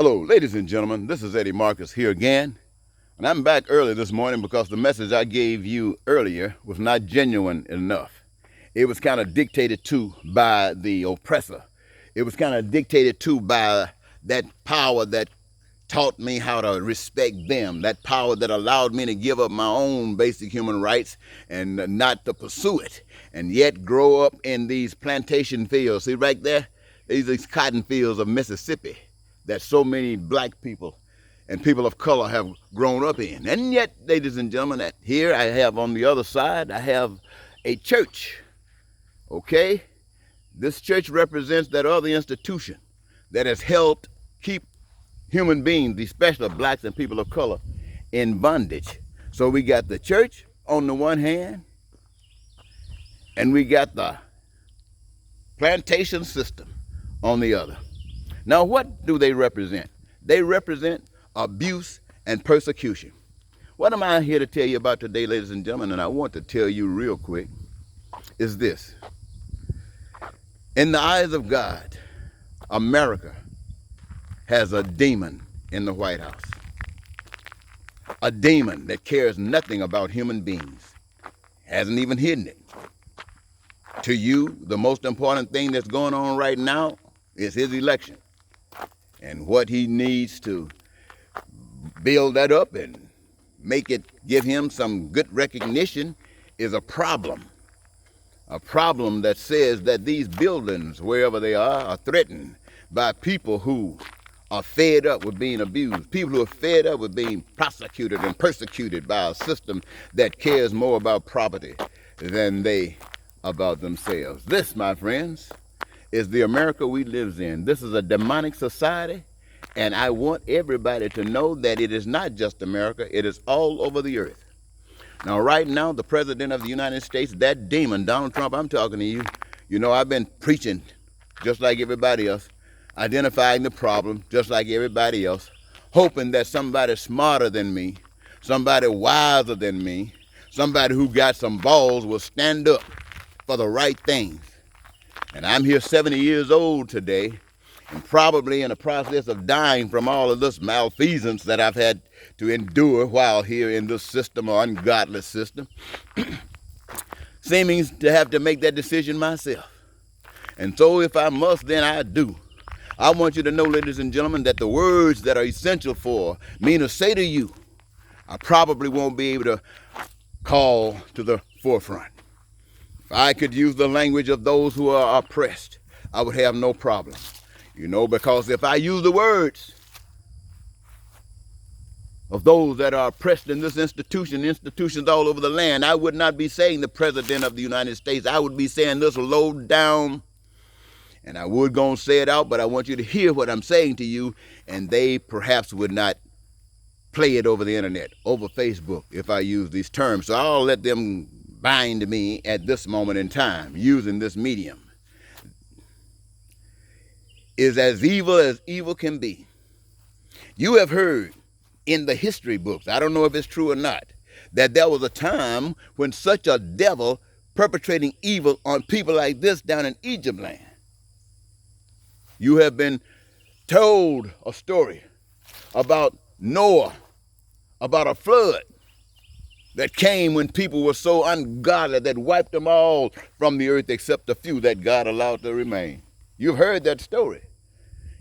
Hello, ladies and gentlemen. This is Eddie Marcus here again. And I'm back early this morning because the message I gave you earlier was not genuine enough. It was kind of dictated to by the oppressor. It was kind of dictated to by that power that taught me how to respect them, that power that allowed me to give up my own basic human rights and not to pursue it, and yet grow up in these plantation fields. See right there? These cotton fields of Mississippi that so many black people and people of color have grown up in. And yet, ladies and gentlemen, that here I have on the other side, I have a church, okay? This church represents that other institution that has helped keep human beings, especially blacks and people of color, in bondage. So we got the church on the one hand, and we got the plantation system on the other. Now, what do they represent? They represent abuse and persecution. What am I here to tell you about today, ladies and gentlemen? And I want to tell you real quick is this. In the eyes of God, America has a demon in the White House. A demon that cares nothing about human beings. Hasn't even hidden it. To you, the most important thing that's going on right now is his election. And what he needs to build that up and make it, give him some good recognition is a problem. A problem that says that these buildings, wherever they are threatened by people who are fed up with being abused, people who are fed up with being prosecuted and persecuted by a system that cares more about property than they about themselves. This, my friends, is the America we live in. This is a demonic society, and I want everybody to know that it is not just America, it is all over the earth. Now, right now, the President of the United States, that demon, Donald Trump, I'm talking to you. You know, I've been preaching just like everybody else, identifying the problem just like everybody else, hoping that somebody smarter than me, somebody wiser than me, somebody who got some balls will stand up for the right things. And I'm here 70 years old today, and probably in the process of dying from all of this malfeasance that I've had to endure while here in this system or ungodly system, seeming to have to make that decision myself. And so if I must, then I do. I want you to know, ladies and gentlemen, that the words that are essential for me to say to you, I probably won't be able to call to the forefront. If I could use the language of those who are oppressed, I would have no problem. You know, because if I use the words of those that are oppressed in this institution, institutions all over the land, I would not be saying the President of the United States. I would be saying this low down, and I would go and say it out, but I want you to hear what I'm saying to you, and they perhaps would not play it over the internet, over Facebook, if I use these terms. So I'll let them bind me at this moment in time using this medium. Is as evil can be. You have heard in the history books, I don't know if it's true or not, that there was a time when such a devil perpetrating evil on people like this down in Egypt land. You have been told a story about Noah, about a flood that came when people were so ungodly that wiped them all from the earth except a few that God allowed to remain. You've heard that story.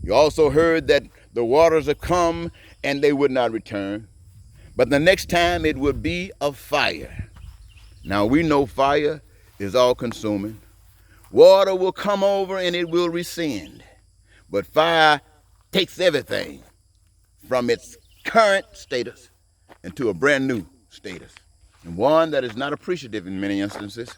You also heard that the waters have come and they would not return. But the next time it would be a fire. Now we know fire is all consuming. Water will come over and it will rescind. But fire takes everything from its current status into a brand new status, and one that is not appreciative in many instances.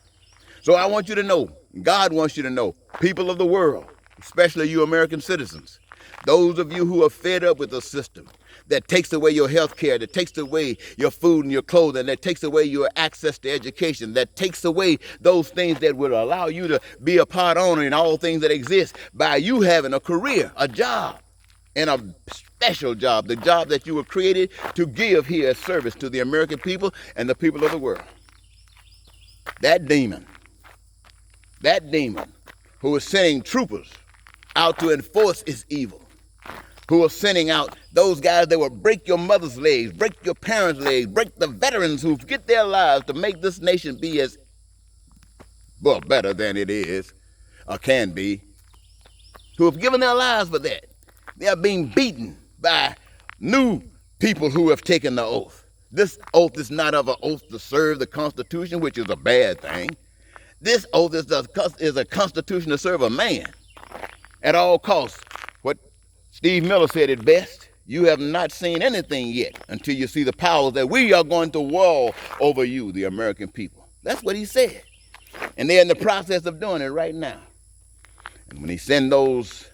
So I want you to know, God wants you to know, people of the world, especially you American citizens, those of you who are fed up with a system that takes away your health care, that takes away your food and your clothing, that takes away your access to education, that takes away those things that would allow you to be a part owner in all things that exist by you having a career, a job, and a special job, the job that you were created to give here as service to the American people and the people of the world. That demon who is sending troopers out to enforce its evil, who are sending out those guys that will break your mother's legs, break your parents' legs, break the veterans who get their lives to make this nation be as, well, better than it is or can be, who have given their lives for that. They are being beaten by new people who have taken the oath. This oath is not of an oath to serve the Constitution, which is a bad thing. This oath is a constitution to serve a man at all costs. What Steve Miller said it best: you have not seen anything yet until you see the powers that we are going to war over you, the American people. That's what he said. And they're in the process of doing it right now. And when he send those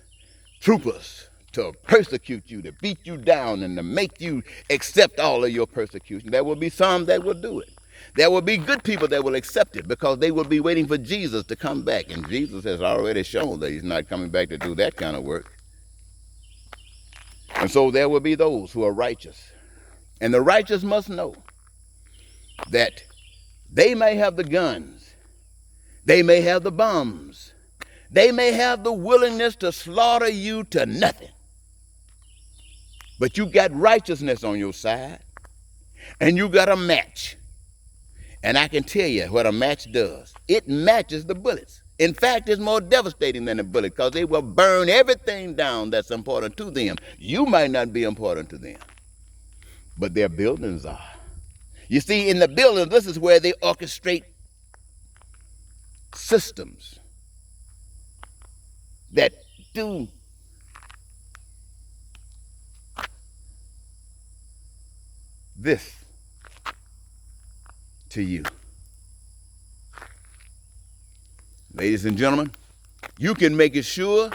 troopers to persecute you, to beat you down, and to make you accept all of your persecution, there will be some that will do it. There will be good people that will accept it because they will be waiting for Jesus to come back. And Jesus has already shown that he's not coming back to do that kind of work. And so there will be those who are righteous. And the righteous must know that they may have the guns, they may have the bombs, they may have the willingness to slaughter you to nothing. But you got righteousness on your side, and you got a match. And I can tell you what a match does. It matches the bullets. In fact, it's more devastating than a bullet because they will burn everything down that's important to them. You might not be important to them, but their buildings are. You see, in the buildings, this is where they orchestrate systems that do this to you. Ladies and gentlemen, you can make it sure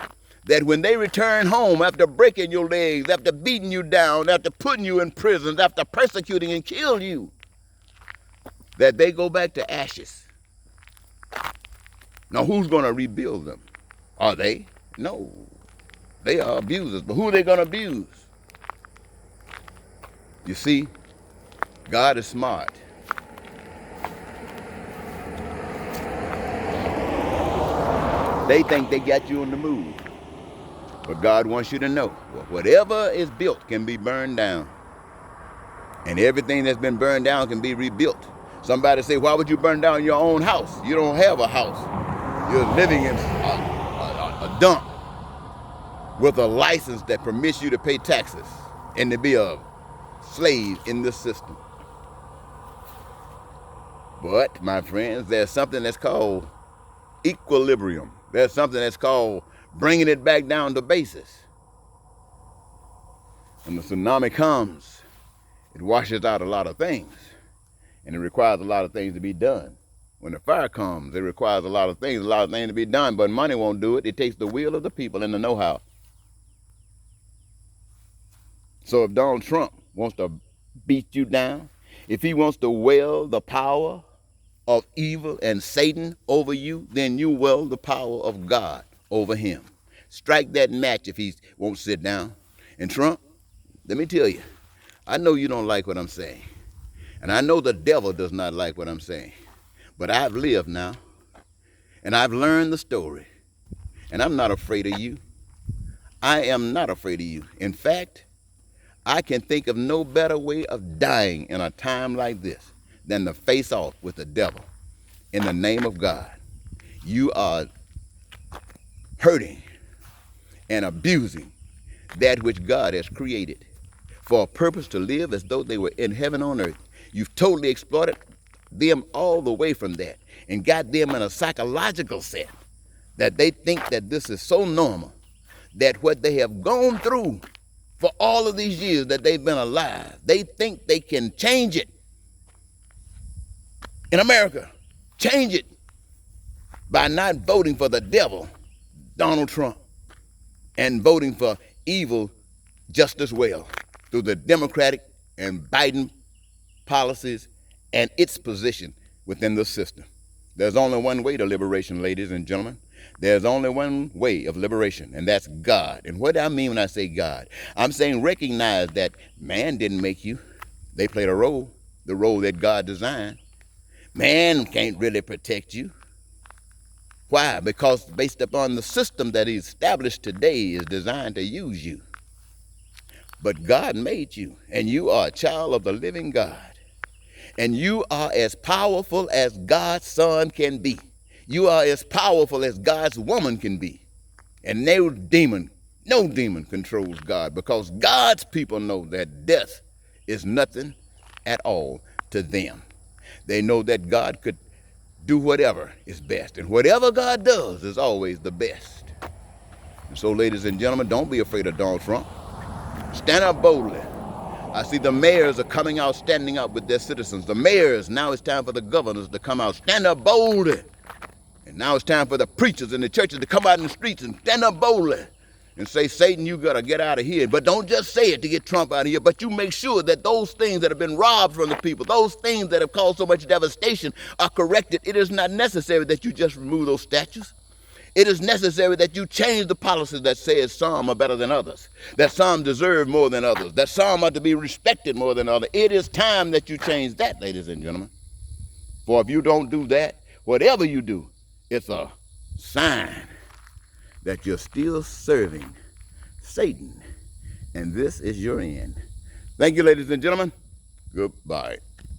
that when they return home after breaking your legs, after beating you down, after putting you in prisons, after persecuting and killing you, that they go back to ashes. Now, who's going to rebuild them? Are they? No. They are abusers. But who are they going to abuse? You see, God is smart. They think they got you on the move. But God wants you to know, whatever is built can be burned down. And everything that's been burned down can be rebuilt. Somebody say, why would you burn down your own house? You don't have a house. You're living in a dump with a license that permits you to pay taxes and to be a slave in this system. But, my friends, there's something that's called equilibrium. There's something that's called bringing it back down to basis. When the tsunami comes, it washes out a lot of things, and it requires a lot of things to be done. When the fire comes, it requires a lot of things to be done, but money won't do it. It takes the will of the people and the know-how. So if Donald Trump wants to beat you down, if he wants to wield the power of evil and Satan over you, then you wield the power of God over him. Strike that match if he won't sit down. And Trump, let me tell you, I know you don't like what I'm saying. And I know the devil does not like what I'm saying. But I've lived now. And I've learned the story. And I'm not afraid of you. I am not afraid of you. In fact, I can think of no better way of dying in a time like this than to face off with the devil in the name of God. You are hurting and abusing that which God has created for a purpose to live as though they were in heaven on earth. You've totally exploited them all the way from that and got them in a psychological set that they think that this is so normal that what they have gone through for all of these years that they've been alive, they think they can change it. In America, change it by not voting for the devil, Donald Trump, and voting for evil just as well through the Democratic and Biden policies and its position within the system. There's only one way to liberation, ladies and gentlemen. There's only one way of liberation, and that's God. And what do I mean when I say God? I'm saying recognize that man didn't make you. They played a role, the role that God designed. Man can't really protect you. Why? Because based upon the system that he established today is designed to use you. But God made you, and you are a child of the living God. And you are as powerful as God's son can be. You are as powerful as God's woman can be. And no demon controls God, because God's people know that death is nothing at all to them. They know that God could do whatever is best, and whatever God does is always the best. And so, ladies and gentlemen, don't be afraid of Donald Trump. Stand up boldly. I see the mayors are coming out, standing up with their citizens. The mayors, now it's time for the governors to come out, stand up boldly. And now it's time for the preachers and the churches to come out in the streets and stand up boldly and say, Satan, you got to get out of here. But don't just say it to get Trump out of here, but you make sure that those things that have been robbed from the people, those things that have caused so much devastation are corrected. It is not necessary that you just remove those statues. It is necessary that you change the policy that says some are better than others, that some deserve more than others, that some are to be respected more than others. It is time that you change that, ladies and gentlemen. For if you don't do that, whatever you do, it's a sign that you're still serving Satan, and this is your end. Thank you, ladies and gentlemen. Goodbye.